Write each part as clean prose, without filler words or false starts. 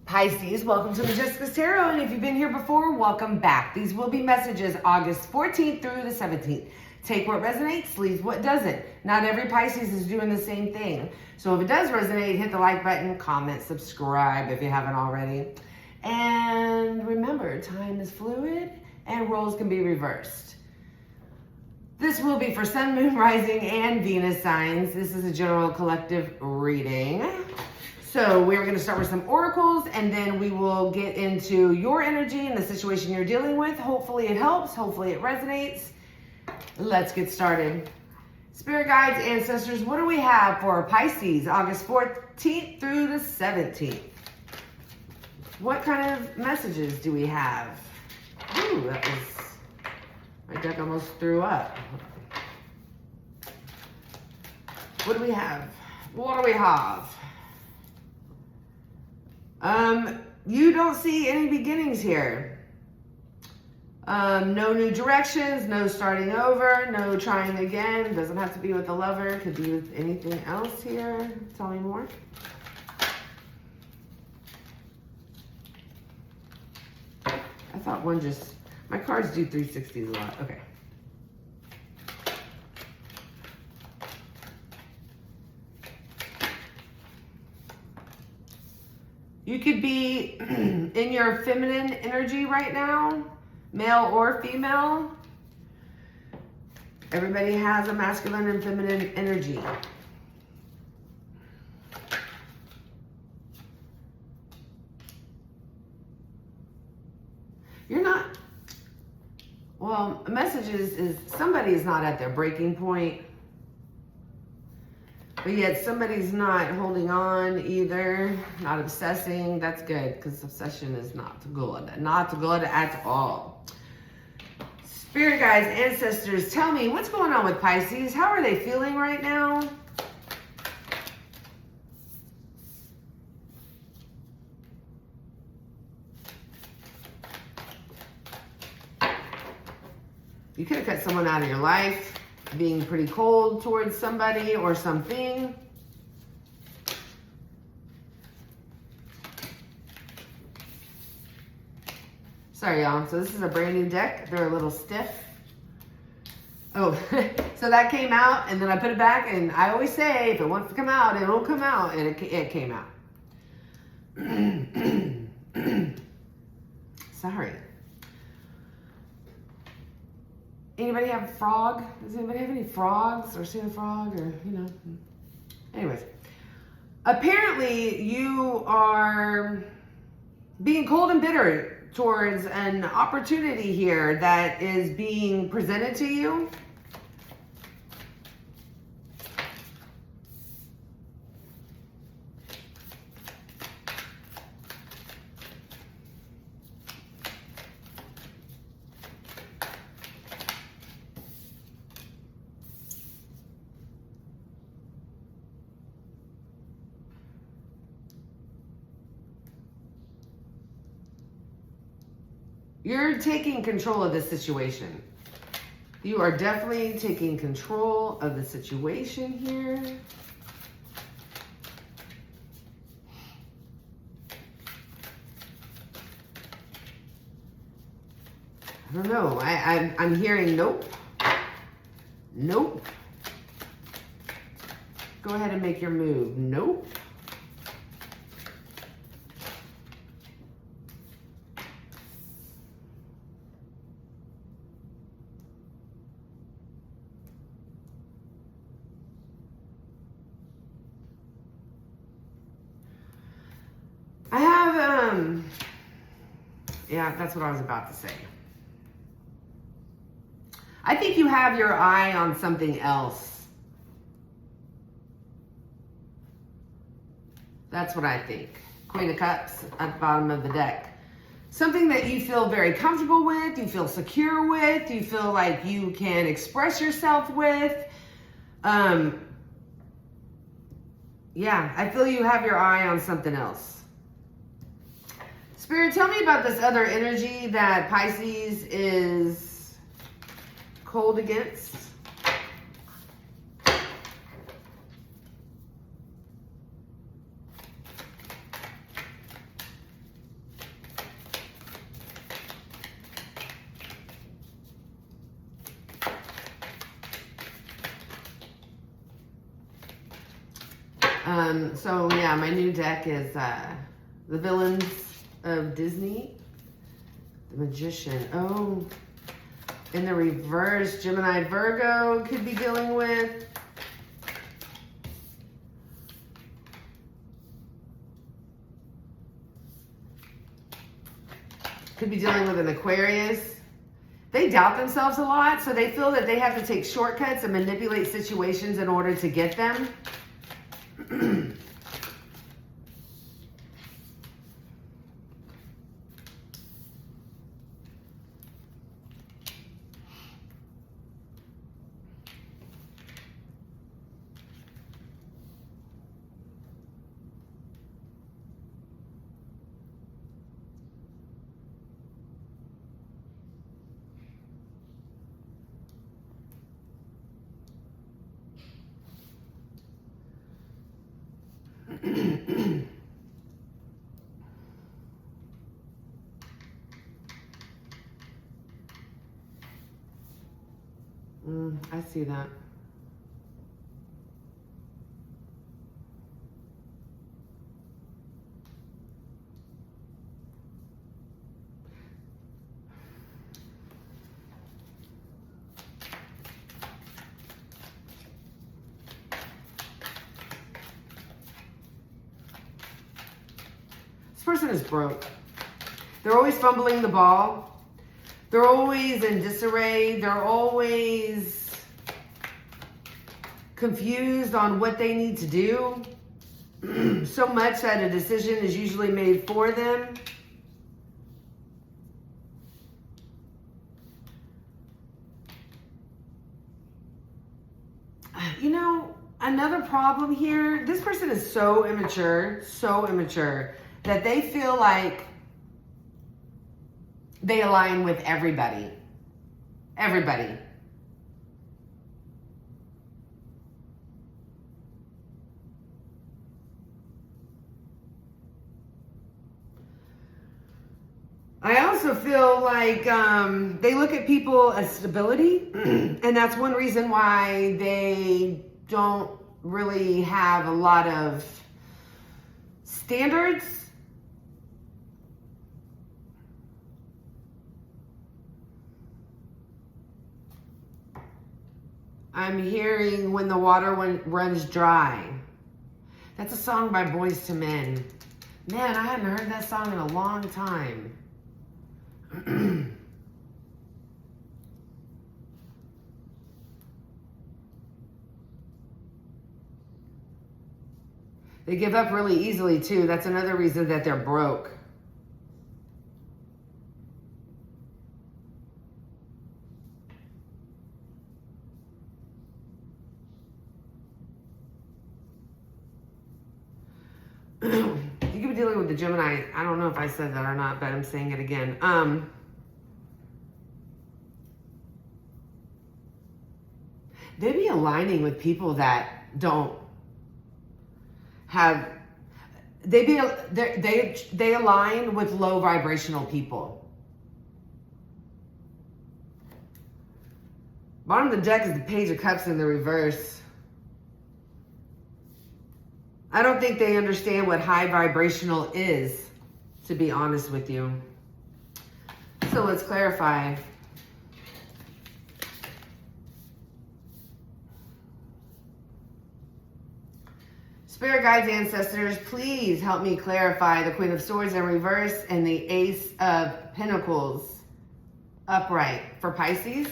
Pisces, welcome to Majesticas Tarot, and if you've been here before, welcome back. These will be messages August 14th through the 17th. Take what resonates, leave what doesn't. Not every Pisces is doing the same thing. So if it does resonate, hit the like button, comment, subscribe if you haven't already. And remember, time is fluid and roles can be reversed. This will be for Sun, Moon, Rising, and Venus signs. This is a general collective reading. So we're going to start with some oracles, and then we will get into your energy and the situation you're dealing with. Hopefully it helps. Hopefully it resonates. Let's get started. Spirit guides, ancestors, what do we have for Pisces, August 14th through the 17th? What kind of messages do we have? Ooh, that was... my deck almost threw up. What do we have? What do we have? You don't see any beginnings here. No new directions, no starting over, no trying again. Doesn't have to be with the lover, could be with anything else here. Tell me more. I thought one just, my cards do 360s a lot. Okay. You could be in your feminine energy right now, male or female. Everybody has a masculine and feminine energy. You're not, well, a message is somebody is not at their breaking point. But yet somebody's not holding on either, not obsessing. That's good, because obsession is not good. Not good at all. Spirit guides, ancestors, tell me what's going on with Pisces. How are they feeling right now? You could have cut someone out of your life, being pretty cold towards somebody or something. Sorry, y'all. So this is a brand new deck. They're a little stiff. Oh, so that came out, and then I put it back, and I always say, if it wants to come out, it'll come out, and it came out. Sorry. Anybody have a frog? Does anybody have any frogs or seen a frog or, you know? Anyways. Apparently you are being cold and bitter towards an opportunity here that is being presented to you. You're taking control of this situation. You are definitely taking control of the situation here. I don't know. I'm hearing nope. Nope. Go ahead and make your move. Nope. Yeah, that's what I was about to say. I think you have your eye on something else. That's what I think. Queen of Cups at the bottom of the deck. Something that you feel very comfortable with, you feel secure with, you feel like you can express yourself with. Yeah, I feel you have your eye on something else. Spirit, tell me about this other energy that Pisces is cold against. So yeah, my new deck is the Villains of Disney, the Magician. Oh, in the reverse, Gemini, Virgo could be dealing with. Could be dealing with an Aquarius. They doubt themselves a lot, so they feel that they have to take shortcuts and manipulate situations in order to get them. I see that. This person is broke. They're always fumbling the ball. They're always in disarray. They're always confused on what they need to do. So much that a decision is usually made for them. You know, another problem here, this person is so immature, that they feel like they align with everybody. Everybody. I also feel like they look at people as stability, and that's one reason why they don't really have a lot of standards. I'm hearing When the Water Runs Dry. That's a song by Boyz II Men. Man, I hadn't heard that song in a long time. They give up really easily too. That's another reason that they're broke. You could be dealing with the Gemini. I don't know if I said that or not, but I'm saying it again. They be aligning with people that don't have. They align with low vibrational people. Bottom of the deck is the Page of Cups in the reverse. I don't think they understand what high vibrational is, to be honest with you. So let's clarify. Spirit guides, ancestors, please help me clarify the Queen of Swords in reverse and the Ace of Pentacles upright for Pisces.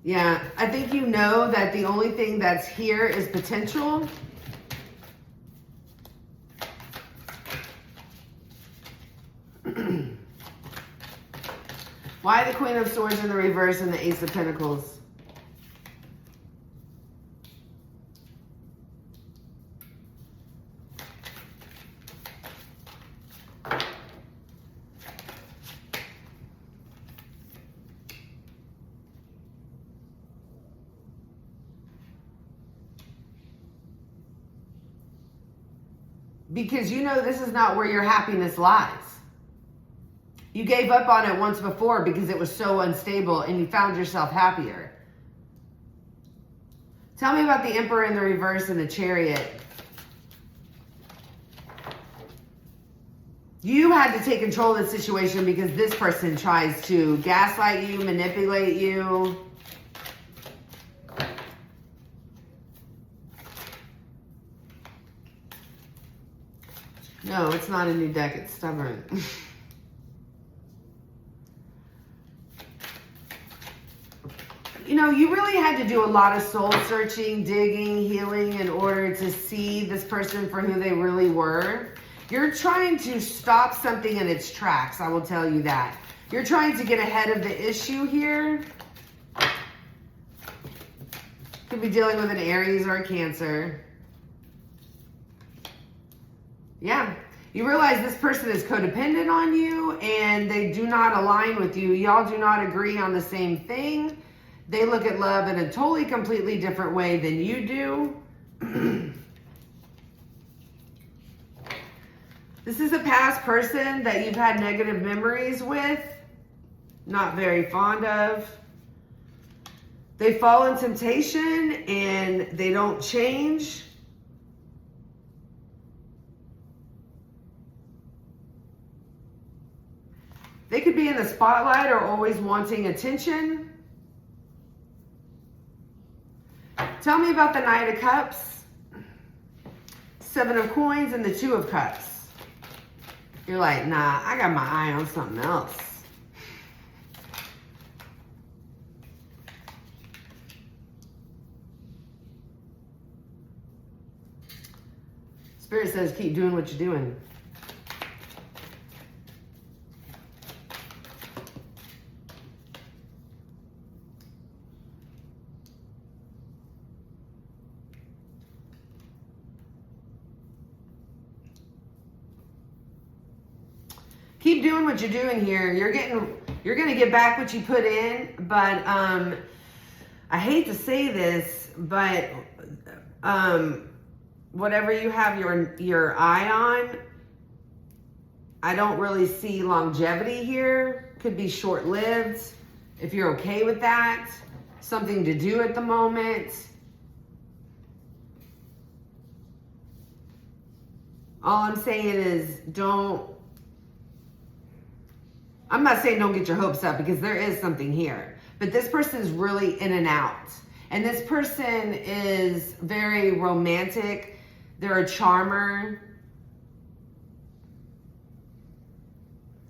Yeah, I think you know that the only thing that's here is potential. Why the Queen of Swords in the reverse and the Ace of Pentacles? Because you know this is not where your happiness lies. You gave up on it once before because it was so unstable and you found yourself happier. Tell me about the Emperor in the reverse and the Chariot. You had to take control of the situation because this person tries to gaslight you, manipulate you. No, it's not a new deck. It's stubborn. You know, you really had to do a lot of soul searching, digging, healing in order to see this person for who they really were. You're trying to stop something in its tracks, I will tell you that. You're trying to get ahead of the issue here. Could be dealing with an Aries or a Cancer. Yeah. You realize this person is codependent on you and they do not align with you. Y'all do not agree on the same thing. They look at love in a totally, completely different way than you do. This is a past person that you've had negative memories with, not very fond of. They fall in temptation and they don't change. They could be in the spotlight or always wanting attention. Tell me about the Knight of Cups, Seven of Coins, and the Two of Cups. You're like, nah, I got my eye on something else. Spirit says, keep doing what you're doing. Keep doing what you're doing here. You're gonna get back what you put in, but I hate to say this, but whatever you have your eye on, I don't really see longevity here. Could be short-lived. If you're okay with that, something to do at the moment. All I'm saying is I'm not saying don't get your hopes up because there is something here. But this person is really in and out. And this person is very romantic. They're a charmer.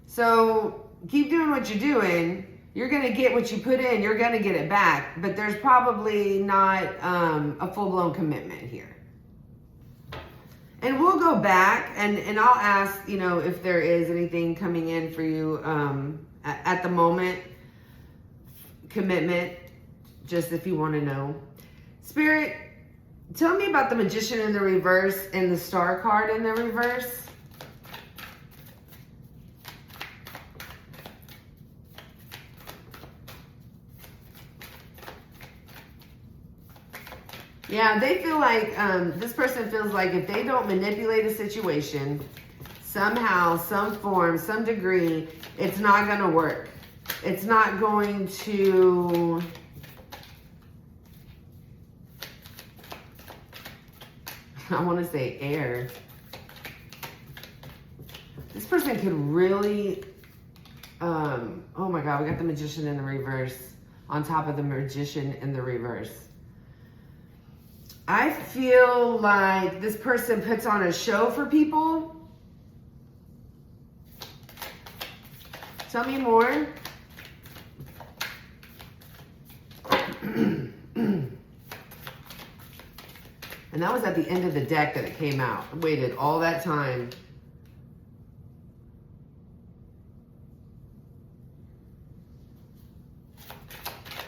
So keep doing what you're doing. You're going to get what you put in. You're going to get it back. But there's probably not a full-blown commitment here. And we'll go back and I'll ask, you know, if there is anything coming in for you at the moment. Commitment, just if you want to know. Spirit, tell me about the Magician in the reverse and the Star card in the reverse. Yeah, they feel like, this person feels like if they don't manipulate a situation, somehow, some form, some degree, it's not going to work. It's not going to... I want to say air. This person could really... oh my God, we got the Magician in the reverse on top of the Magician in the reverse. I feel like this person puts on a show for people. Tell me more. And that was at the end of the deck that it came out. I waited all that time.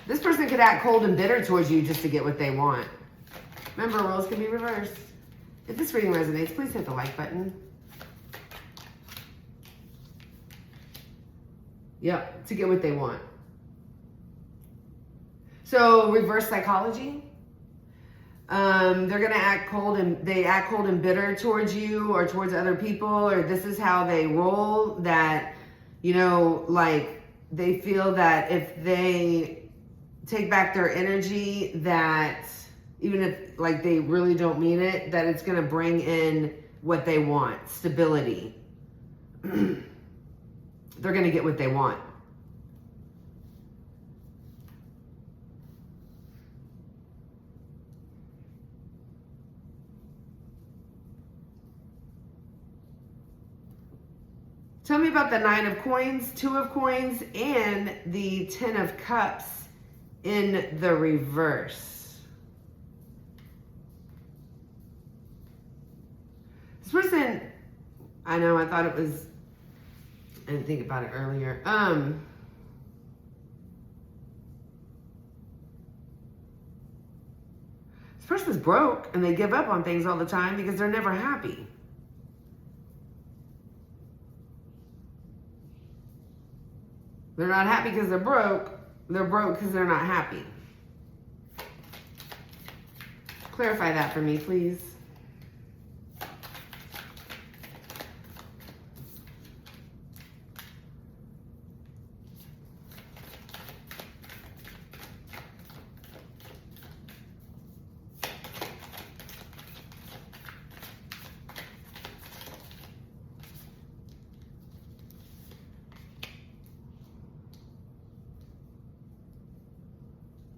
This person could act cold and bitter towards you just to get what they want. Remember, roles can be reversed. If this reading resonates, please hit the like button. Yep, to get what they want. So, reverse psychology. They're gonna act cold and bitter towards you or towards other people, or this is how they roll. That, you know, like they feel that if they take back their energy, that even if like they really don't mean it, that it's going to bring in what they want, stability. They're going to get what they want. Tell me about the 9 of Coins, 2 of Coins, and the 10 of Cups in the reverse. This person, I know, I thought it was, I didn't think about it earlier. This person's broke and they give up on things all the time because they're never happy. They're not happy because they're broke. They're broke because they're not happy. Clarify that for me, please.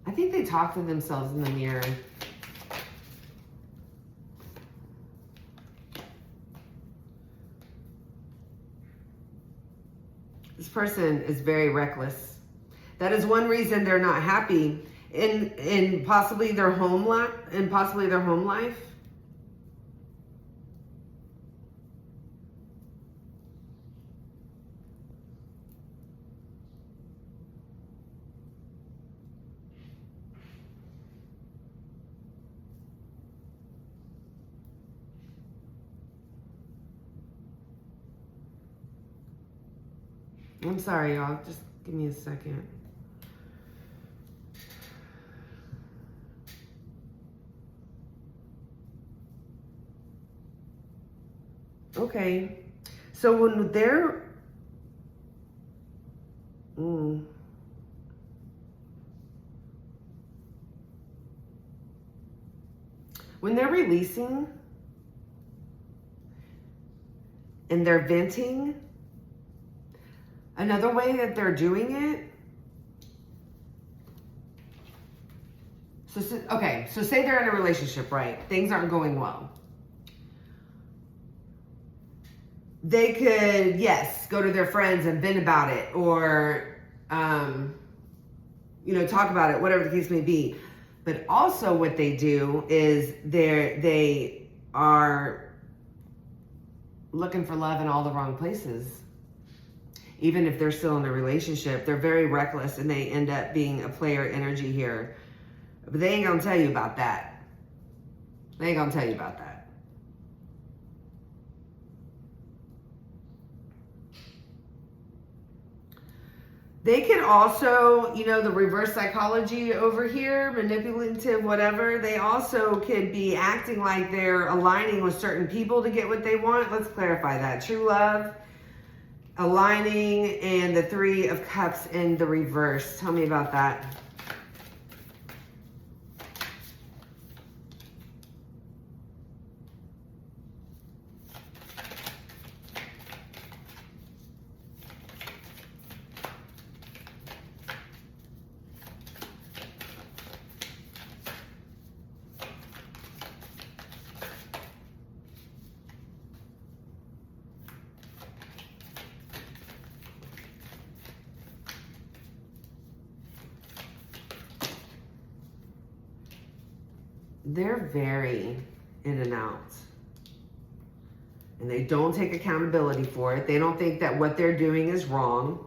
I think they talk to themselves in the mirror. This person is very reckless. That is one reason they're not happy in possibly their home life. I'm sorry, y'all. Just give me a second. Okay. So when they're... When they're releasing and they're venting, another way that they're doing it, so say they're in a relationship, right? Things aren't going well. They could, yes, go to their friends and vent about it, or, talk about it, whatever the case may be. But also what they do is they are looking for love in all the wrong places. Even if they're still in a relationship, they're very reckless and they end up being a player energy here. But they ain't gonna tell you about that. They ain't gonna tell you about that. They can also, the reverse psychology over here, manipulative, whatever, they also could be acting like they're aligning with certain people to get what they want. Let's clarify that. True love, aligning, and the 3 of Cups in the reverse. Tell me about that. They're very in and out. And they don't take accountability for it. They don't think that what they're doing is wrong.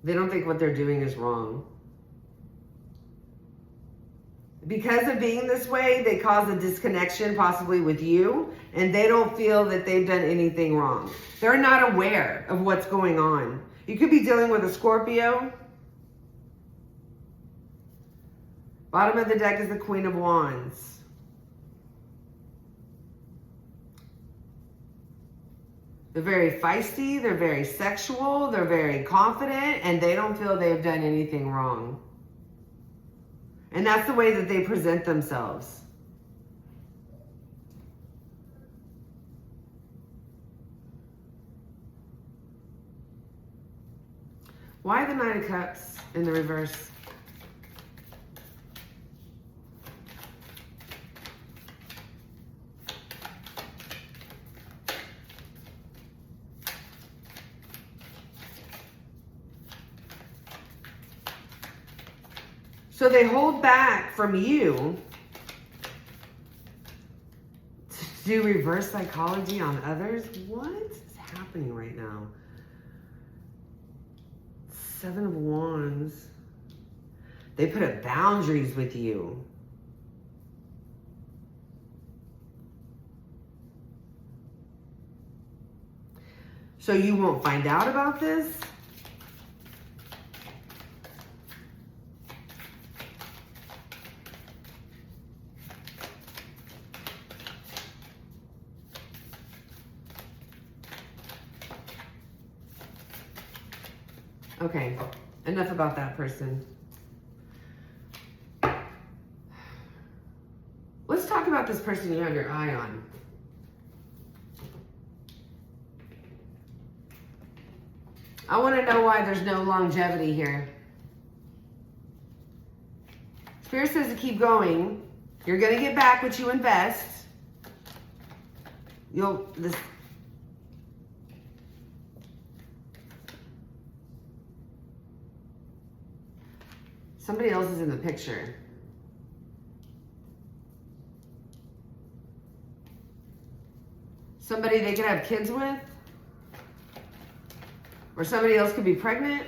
They don't think what they're doing is wrong. Because of being this way, they cause a disconnection possibly with you, and they don't feel that they've done anything wrong. They're not aware of what's going on. You could be dealing with a Scorpio. Bottom of the deck is the Queen of Wands. They're very feisty, they're very sexual, they're very confident, and they don't feel they've done anything wrong. And that's the way that they present themselves. Why the Knight of Cups in the reverse? So they hold back from you to do reverse psychology on others? What is happening right now? 7 of Wands. They put up boundaries with you. So you won't find out about this? Okay, enough about that person. Let's talk about this person you have your eye on. I want to know why there's no longevity here. Spirit says to keep going. You're going to get back what you invest. Somebody else is in the picture. Somebody they could have kids with. Or somebody else could be pregnant.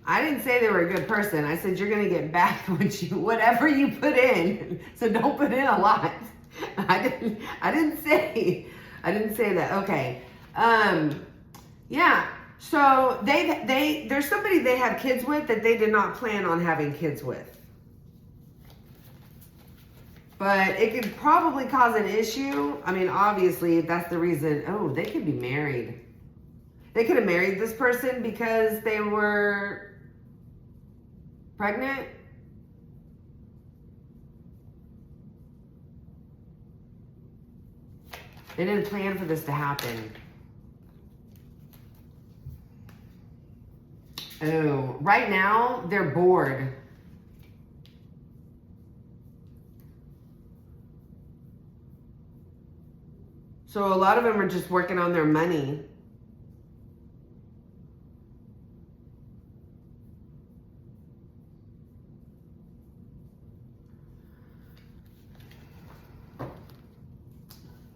I didn't say they were a good person. I said you're going to get back whatever you put in. So don't put in a lot. I didn't say that. Okay. Yeah. So there's somebody they have kids with that they did not plan on having kids with. But it could probably cause an issue. I mean, obviously, that's the reason. Oh, they could be married. They could have married this person because they were pregnant. They didn't plan for this to happen. Oh, right now, they're bored. So a lot of them are just working on their money.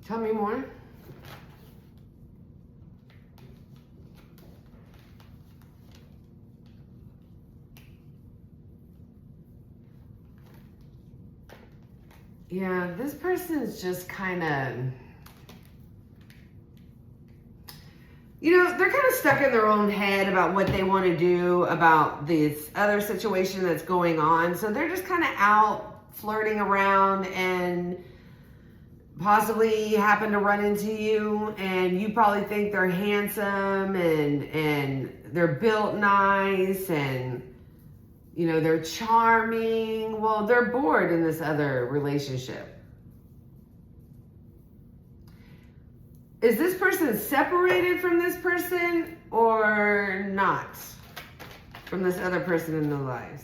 Tell me more. Yeah, this person's just kind of, they're kind of stuck in their own head about what they want to do about this other situation that's going on. So they're just kind of out flirting around and possibly happen to run into you, and you probably think they're handsome and they're built nice and they're charming. Well, they're bored in this other relationship. Is this person separated from this person or not? From this other person in their lives?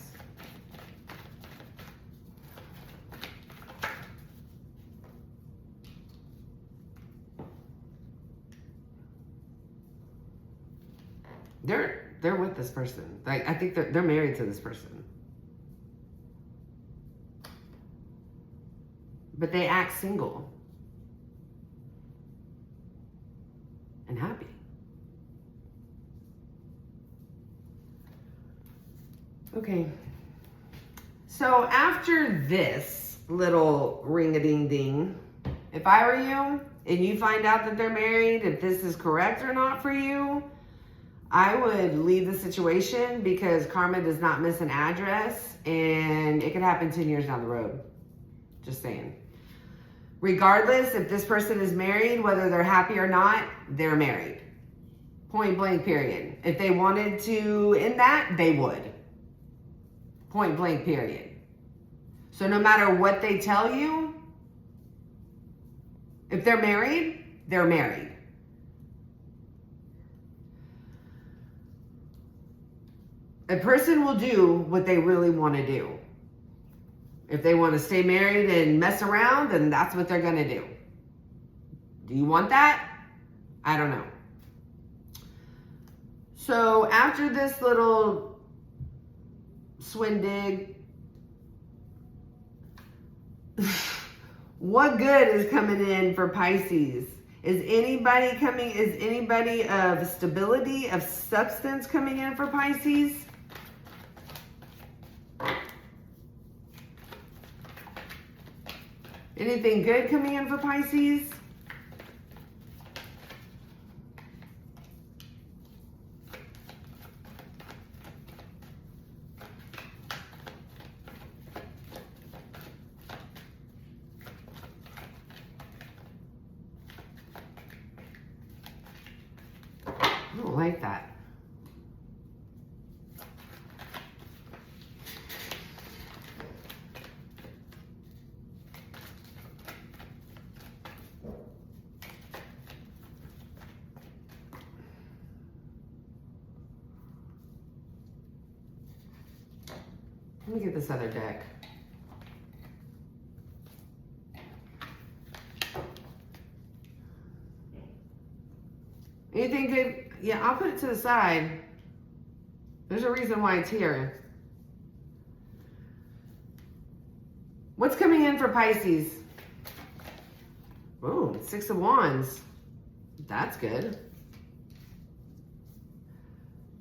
They're with this person. Like, I think they're married to this person. But they act single. And happy. Okay. So after this little ring-a-ding-ding, if I were you and you find out that they're married, if this is correct or not for you, I would leave the situation because karma does not miss an address and it could happen 10 years down the road. Just saying. Regardless if this person is married, whether they're happy or not, they're married. Point blank, period. If they wanted to end that, they would. Point blank, period. So no matter what they tell you, if they're married, they're married. A person will do what they really want to do. If they want to stay married and mess around, then that's what they're going to do. Do you want that? I don't know. So after this little swindig, what good is coming in for Pisces? Is anybody of stability, of substance coming in for Pisces? Anything good coming in for Pisces? I don't like that. Let me get this other deck. Anything good? Yeah, I'll put it to the side. There's a reason why it's here. What's coming in for Pisces? Oh, 6 of Wands. That's good.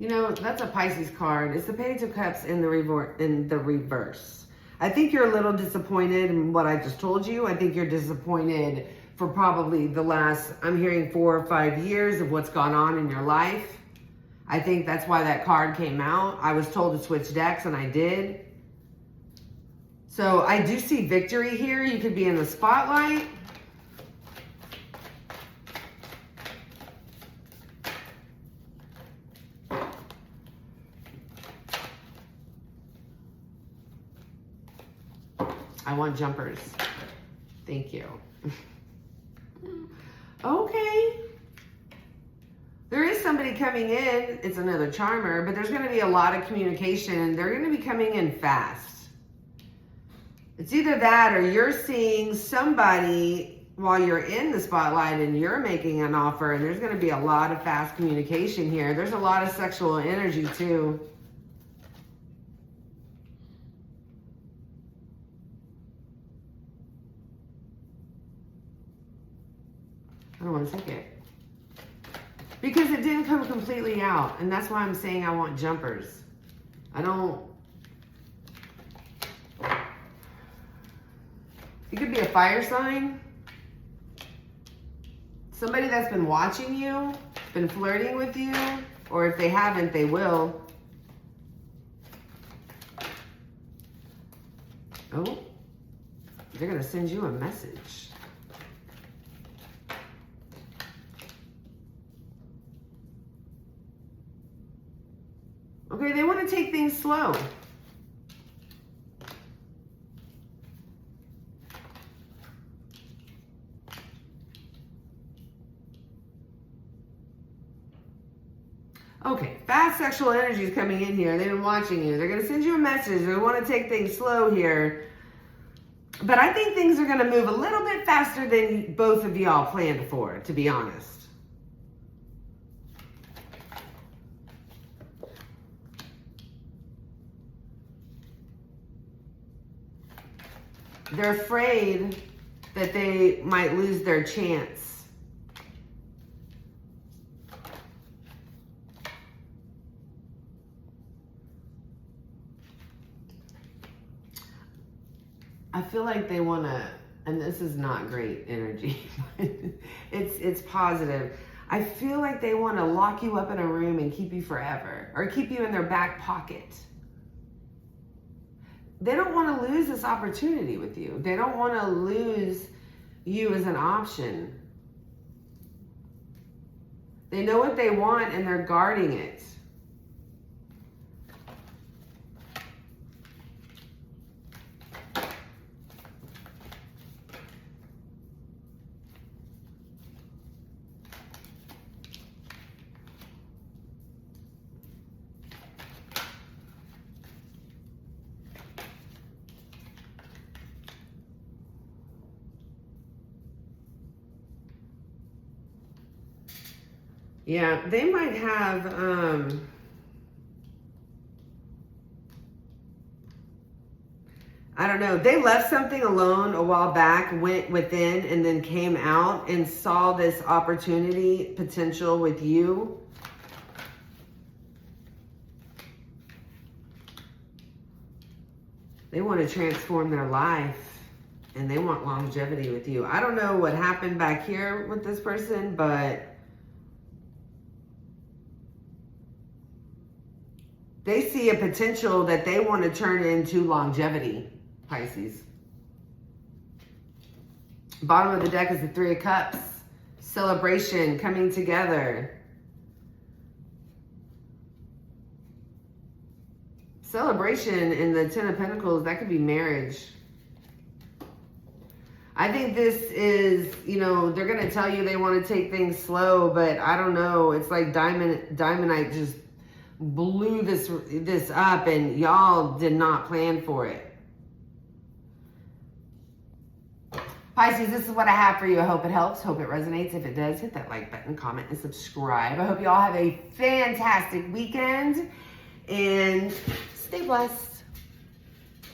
You know, that's a Pisces card. It's the Page of Cups in the reverse. I think you're a little disappointed in what I just told you. I think you're disappointed for probably the last, I'm hearing 4 or 5 years of what's gone on in your life. I think that's why that card came out. I was told to switch decks and I did. So I do see victory here. You could be in the spotlight. I want jumpers. Thank you. Okay. There is somebody coming in. It's another charmer, but there's going to be a lot of communication. They're going to be coming in fast. It's either that or you're seeing somebody while you're in the spotlight and you're making an offer, and there's going to be a lot of fast communication here. There's a lot of sexual energy too. I don't want to take it. Because it didn't come completely out. And that's why I'm saying I want jumpers. I don't... It could be a fire sign. Somebody that's been watching you, been flirting with you, or if they haven't, they will. Oh, they're going to send you a message. Okay, they want to take things slow. Okay, fast sexual energy is coming in here. They've been watching you. They're going to send you a message. They want to take things slow here. But I think things are going to move a little bit faster than both of y'all planned for, to be honest. They're afraid that they might lose their chance. I feel like they want to, and this is not great energy, it's positive. I feel like they want to lock you up in a room and keep you forever, or keep you in their back pocket. They don't want to lose this opportunity with you. They don't want to lose, you as an option. They know what they want and they're guarding it. Yeah, they might have, I don't know. They left something alone a while back, went within, and then came out and saw this opportunity potential with you. They want to transform their life and they want longevity with you. I don't know what happened back here with this person, but they see a potential that they want to turn into longevity, Pisces. Bottom of the deck is the Three of Cups. Celebration, coming together. Celebration in the Ten of Pentacles, that could be marriage. I think this is, you know, they're going to tell you they want to take things slow, but I don't know. It's like Diamondite just blew this up and y'all did not plan for it. Pisces, this is what I have for you. I hope it helps. Hope it resonates. If it does, hit that like button, comment, and subscribe. I hope you all have a fantastic weekend and stay blessed.